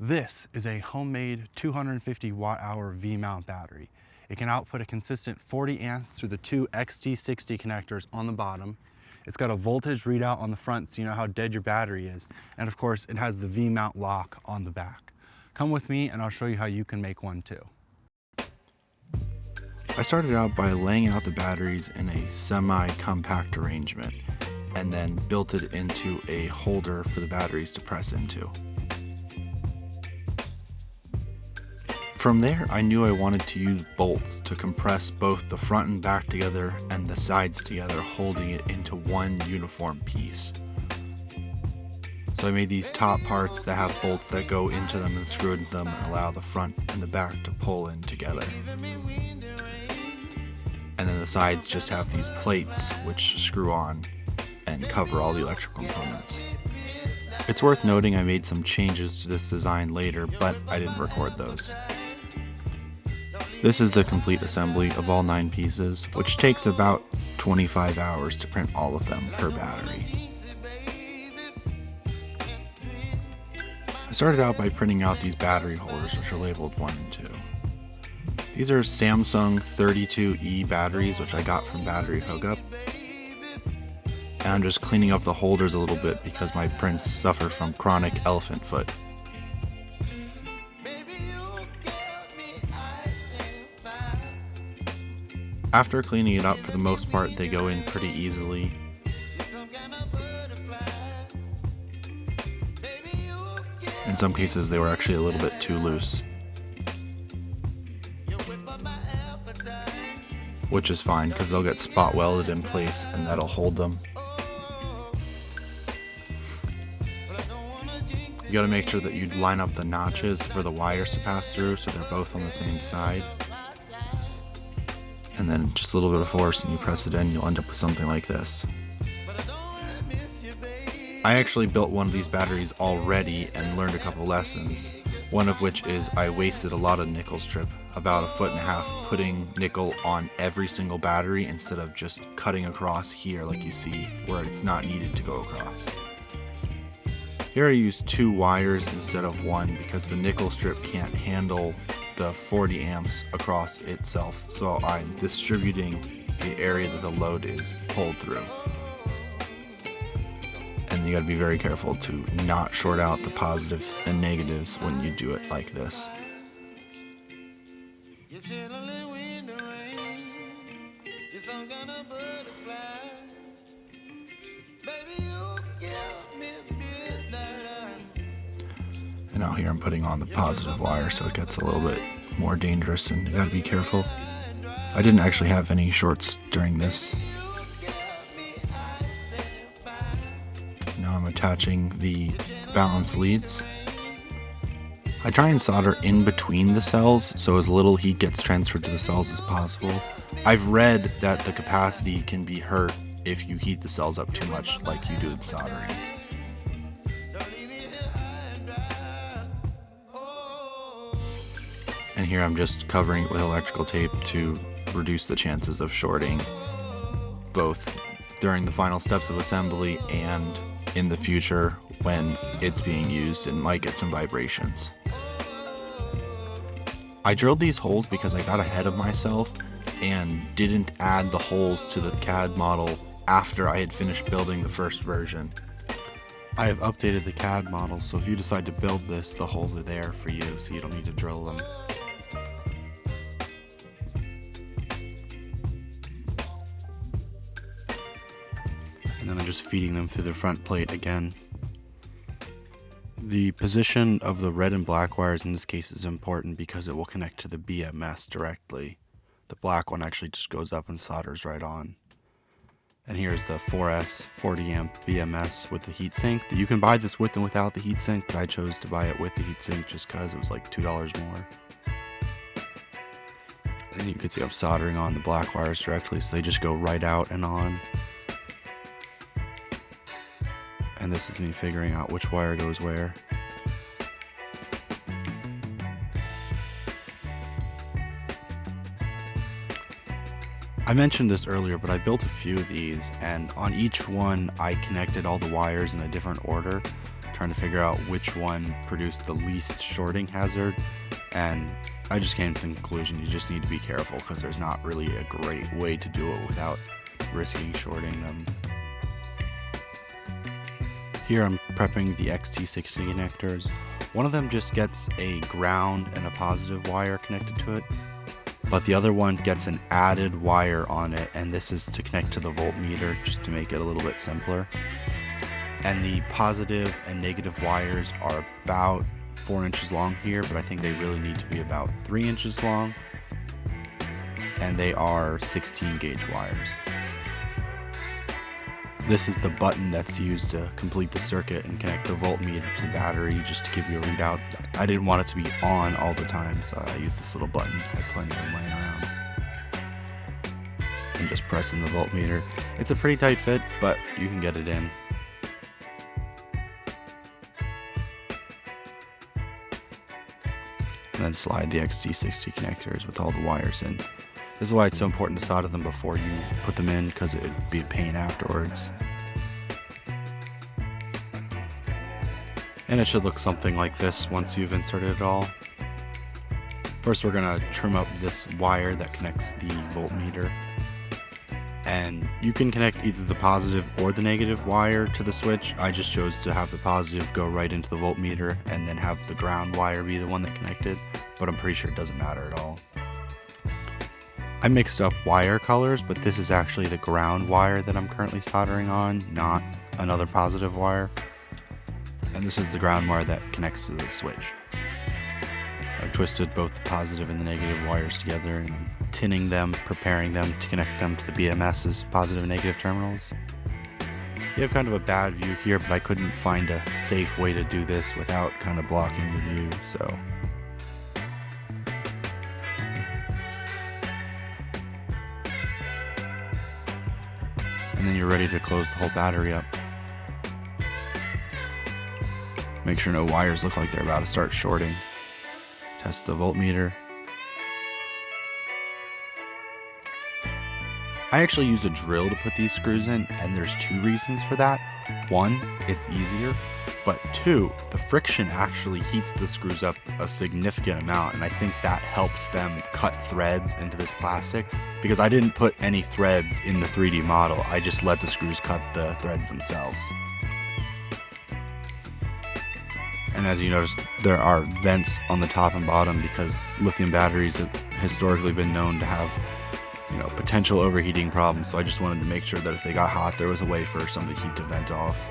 This is a homemade 250 watt-hour V-mount battery. It can output a consistent 40 amps through the two XT60 connectors on the bottom. It's got a voltage readout on the front so you know how dead your battery is. And of course, it has the V-mount lock on the back. Come with me and I'll show you how you can make one too. I started out by laying out the batteries in a semi-compact arrangement and then built it into a holder for the batteries to press into. From there, I knew I wanted to use bolts to compress both the front and back together and the sides together, holding it into one uniform piece. So I made these top parts that have bolts that go into them and screw into them and allow the front and the back to pull in together. And then the sides just have these plates which screw on and cover all the electrical components. It's worth noting I made some changes to this design later, but I didn't record those. This is the complete assembly of all 9 pieces, which takes about 25 hours to print all of them per battery. I started out by printing out these battery holders, which are labeled 1 and 2. These are Samsung 32E batteries, which I got from Battery Hookup. And I'm just cleaning up the holders a little bit because my prints suffer from chronic elephant foot. After cleaning it up, for the most part, they go in pretty easily. In some cases, they were actually a little bit too loose, which is fine because they'll get spot welded in place and that'll hold them. You gotta make sure that you line up the notches for the wires to pass through so they're both on the same side. And then just a little bit of force and you press it in, you'll end up with something like this. I actually built one of these batteries already and learned a couple lessons. One of which is I wasted a lot of nickel strip, about 1.5 feet, putting nickel on every single battery instead of just cutting across here like you see where it's not needed to go across. Here I used 2 wires instead of 1 because the nickel strip can't handle the 40 amps across itself, so I'm distributing the area that the load is pulled through. And you gotta be very careful to not short out the positives and negatives when you do it like this. And now here I'm putting on the positive wire so it gets a little bit more dangerous and you gotta be careful. I didn't actually have any shorts during this. Now I'm attaching the balance leads. I try and solder in between the cells so as little heat gets transferred to the cells as possible. I've read that the capacity can be hurt if you heat the cells up too much like you do with soldering. And here I'm just covering it with electrical tape to reduce the chances of shorting, both during the final steps of assembly and in the future when it's being used and might get some vibrations. I drilled these holes because I got ahead of myself and didn't add the holes to the CAD model after I had finished building the first version. I have updated the CAD model, so if you decide to build this, the holes are there for you, so you don't need to drill them. And then I'm just feeding them through the front plate again. The position of the red and black wires in this case is important because it will connect to the BMS directly. The black one actually just goes up and solders right on. And here's the 4S 40 amp BMS with the heatsink. You can buy this with and without the heatsink, but I chose to buy it with the heatsink just because it was like $2 more. And you can see I'm soldering on the black wires directly, so they just go right out and on. And this is me figuring out which wire goes where. I mentioned this earlier, but I built a few of these, and on each one I connected all the wires in a different order to trying to figure out which one produced the least shorting hazard, and I just came to the conclusion you just need to be careful because there's not really a great way to do it without risking shorting them. Here I'm prepping the XT60 connectors. One of them just gets a ground and a positive wire connected to it, but the other one gets an added wire on it, and this is to connect to the voltmeter just to make it a little bit simpler. And the positive and negative wires are about 4 inches long here, but I think they really need to be about 3 inches long, and they are 16 gauge wires. This is the button that's used to complete the circuit and connect the voltmeter to the battery just to give you a readout. I didn't want it to be on all the time, so I used this little button. I had plenty of them laying around. And just pressing the voltmeter. It's a pretty tight fit, but you can get it in. And then slide the XT60 connectors with all the wires in. This is why it's so important to solder them before you put them in, because it would be a pain afterwards. And it should look something like this once you've inserted it all. First we're going to trim up this wire that connects the voltmeter. And you can connect either the positive or the negative wire to the switch. I just chose to have the positive go right into the voltmeter and then have the ground wire be the one that connected, but I'm pretty sure it doesn't matter at all. I mixed up wire colors, but this is actually the ground wire that I'm currently soldering on, not another positive wire. And this is the ground wire that connects to the switch. I've twisted both the positive and the negative wires together and I'm tinning them, preparing them to connect them to the BMS's positive and negative terminals. You have kind of a bad view here, but I couldn't find a safe way to do this without kind of blocking the view, so. And then you're ready to close the whole battery up. Make sure no wires look like they're about to start shorting. Test the voltmeter. I actually use a drill to put these screws in, and there's 2 reasons for that. 1, it's easier, but 2, the friction actually heats the screws up a significant amount, and I think that helps them cut threads into this plastic, because I didn't put any threads in the 3D model, I just let the screws cut the threads themselves. And as you notice, there are vents on the top and bottom because lithium batteries have historically been known to have, potential overheating problems, so I just wanted to make sure that if they got hot, there was a way for some of the heat to vent off.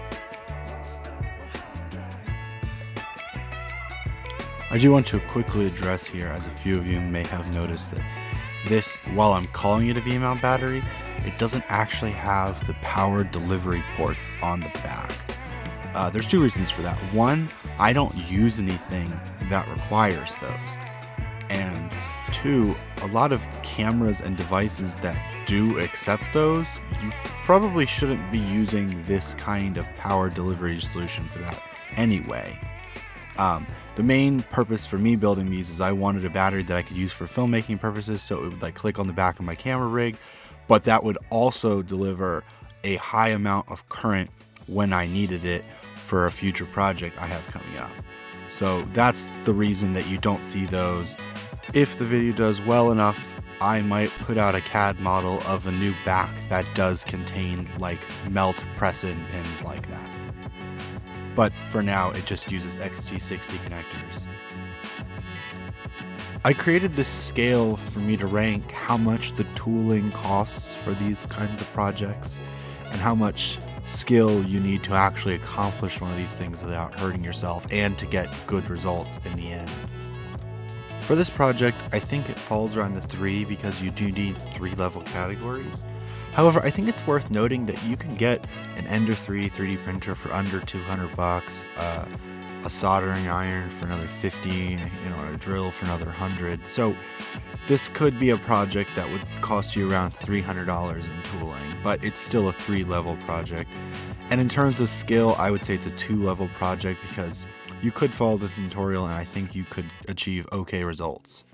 I do want to quickly address here, as a few of you may have noticed, that this, while I'm calling it a vmount battery, it doesn't actually have the power delivery ports on the back. There's 2 reasons for that. 1, I don't use anything that requires those. And 2, a lot of cameras and devices that do accept those, you probably shouldn't be using this kind of power delivery solution for that anyway. The main purpose for me building these is I wanted a battery that I could use for filmmaking purposes, so it would click on the back of my camera rig, but that would also deliver a high amount of current when I needed it for a future project I have coming up. So that's the reason that you don't see those. If the video does well enough, I might put out a CAD model of a new back that does contain melt press-in pins like that. But for now, it just uses XT60 connectors. I created this scale for me to rank how much the tooling costs for these kinds of projects and how much skill you need to actually accomplish one of these things without hurting yourself and to get good results in the end. For this project, I think it falls around to 3 because you do need 3 level categories. However, I think it's worth noting that you can get an Ender 3 3D printer for under $200, a soldering iron for another $50, a drill for another $100. So this could be a project that would cost you around $300 in tooling, but it's still a 3-level project. And in terms of skill, I would say it's a 2-level project because you could follow the tutorial and I think you could achieve okay results.